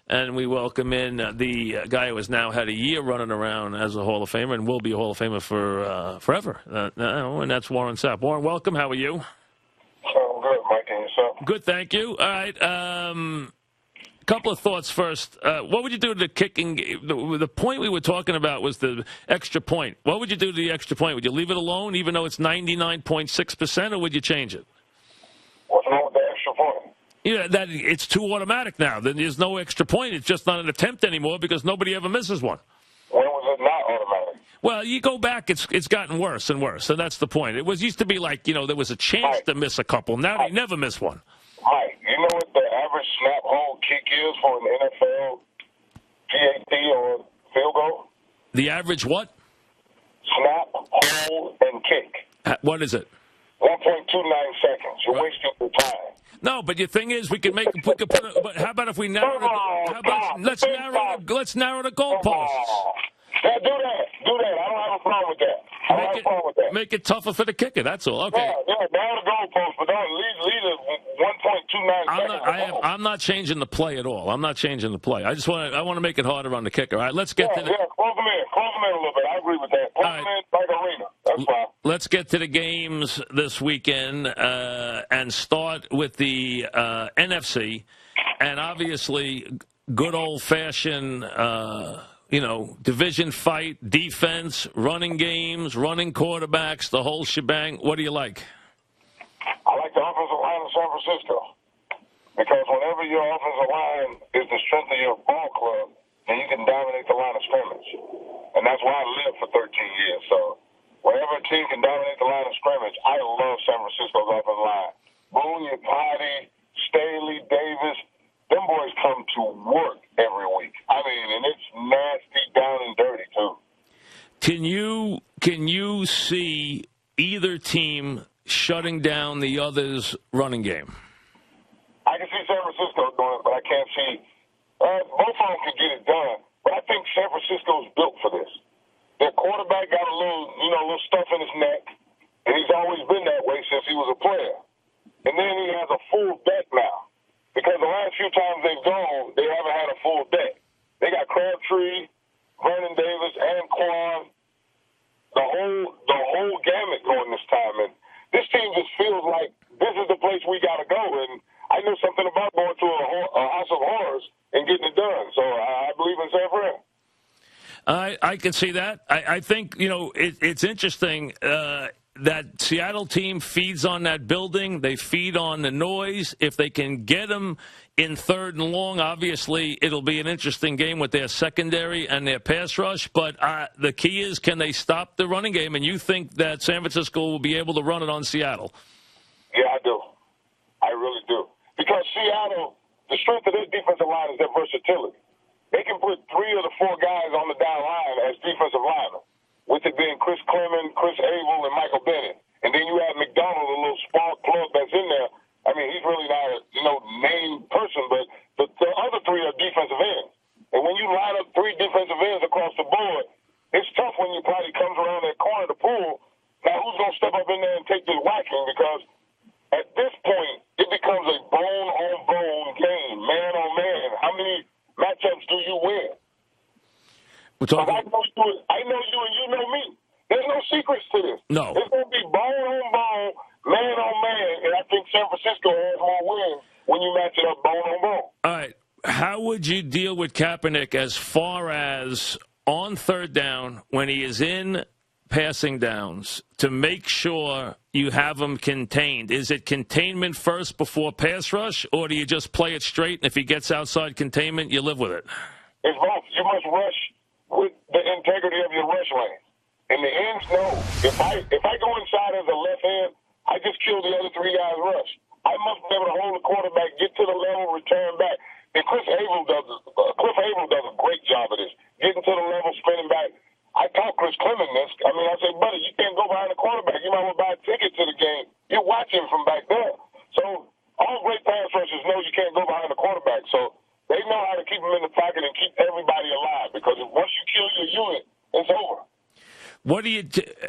And we welcome in the guy who has now had a year running around as a Hall of Famer and will be a Hall of Famer for forever. And that's Warren Sapp. Warren, welcome. How are you? So good, Mike, and yourself? Good, thank you. All right. Couple of thoughts first. What would you do to the kicking? The point we were talking about was the extra point. What would you do to the extra point? Would you leave it alone, even though it's 99.6%, or would you change it? What's wrong with the extra point? Yeah, that it's too automatic now. Then there's no extra point. It's just not an attempt anymore because nobody ever misses one. When was it not automatic? Well, you go back, it's gotten worse and worse, and that's the point. It used to be like, there was a chance to miss a couple. Now they never miss one. Mike, you know what the average snap, hold, kick is for an NFL PAT or field goal? The average what? Snap, hold, and kick. What is it? 1.29 seconds. You're wasting your time. No, but the thing is, we could put. But how about if we narrow? Let's narrow the goalposts. Yeah, do that. I don't have a problem with that. Make it tougher for the kicker. That's all. Okay. Yeah, narrow the goalposts, but don't leave it 1.29 seconds. I'm not changing the play at all. I'm not changing the play. I want to make it harder on the kicker. All right, let's get to the. Yeah, close them in a little bit. I agree with that. Close them in like arena. That's fine. Let's get to the games this weekend and start with the NFC. And obviously, good old-fashioned, division fight, defense, running games, running quarterbacks, the whole shebang. What do you like? I like the offensive line of San Francisco. Because whenever your offensive line is the strength of your ball club, then you can dominate the line of scrimmage. And that's why I lived for 13 years. So whenever a team can dominate the line of scrimmage, I love San Francisco's offensive line. Boone, Potty, Staley, Davis, them boys come to work every week. I mean, and it's nasty, down and dirty, too. Can you see either team shutting down the other's running game? I can see San Francisco doing it, but I can't see both of them can get it done. But I think San Francisco's built for this. Their quarterback got a little stuff in his neck, and he's always been that way since he was a player. And then he has a full deck now. Because the last few times they've gone, they haven't had a full deck. They got Crabtree, Vernon Davis, and Quan, the whole gamut going this time. And this team just feels like this is the place we got to go. And I know something about going to a house of horrors and getting it done. So I believe in San Fran. I can see that. I think, it's interesting that Seattle team feeds on that building. They feed on the noise. If they can get them in third and long, obviously it'll be an interesting game with their secondary and their pass rush. But the key is, can they stop the running game? And you think that San Francisco will be able to run it on Seattle? Yeah, I do. I really do. Because Seattle, the strength of their defensive line is their versatility. They can put 3 of the 4 guys on the down line as defensive linemen, with it being Chris Clement, Chris Abel, and Michael Bennett. And then you have McDonald, a little spark plug that's in there. I mean, he's really not a named person, but the other 3 are defensive ends. And when you line up 3 defensive ends across the board, it's tough when your body comes around that corner to pull. Now, who's going to step up in there and take this whacking? Because at this point, it becomes a bone-on-bone game, man-on-man. How many matchups do you win? I know you and you know me. There's no secrets to this. No. It's going to be bone-on-bone, man-on-man, and I think San Francisco has more wins when you match it up bone-on-bone. All right. How would you deal with Kaepernick as far as on third down when he is in passing downs to make sure you have him contained? Is it containment first before pass rush, or do you just play it straight, and if he gets outside containment, you live with it? It's both. You must rush with the integrity of your rush lane. And the ends know, if I go inside as a left hand, I just kill the other 3 guys' rush. I must be able to hold the quarterback, get to the level, return back. And Cliff Abel does a great job of this, getting to the level, spinning back. I taught Chris Clement this. I mean, I said, buddy, you can't go behind the quarterback. You might want to buy a ticket to the game. You're watching from back there. So all great pass rushers know you can't go behind the quarterback. So they know how to keep him in the pocket and keep everybody alive, because once you kill your unit, it's over.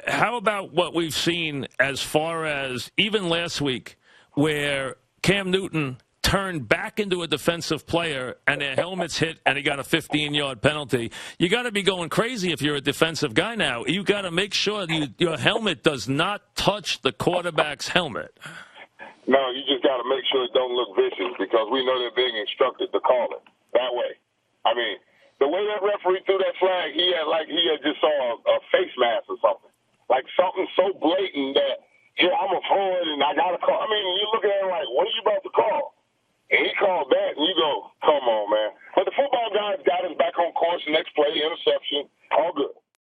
How about what we've seen as far as even last week, where Cam Newton turned back into a defensive player and their helmet's hit and he got a 15-yard penalty, you got to be going crazy if you're a defensive guy now. You got to make sure your helmet does not touch the quarterback's helmet. No, you just got to make sure it don't look vicious because we know they're being instructed to call it that way. I mean, the way that referee threw that flag, he had just saw a face mask or something. Like something so blatant that, yeah, I'm a forward and I got to call. I mean, you look at it like, what are you about to call? And he called that, and you go, come on, man. But the football guys got us back on course, next play, interception.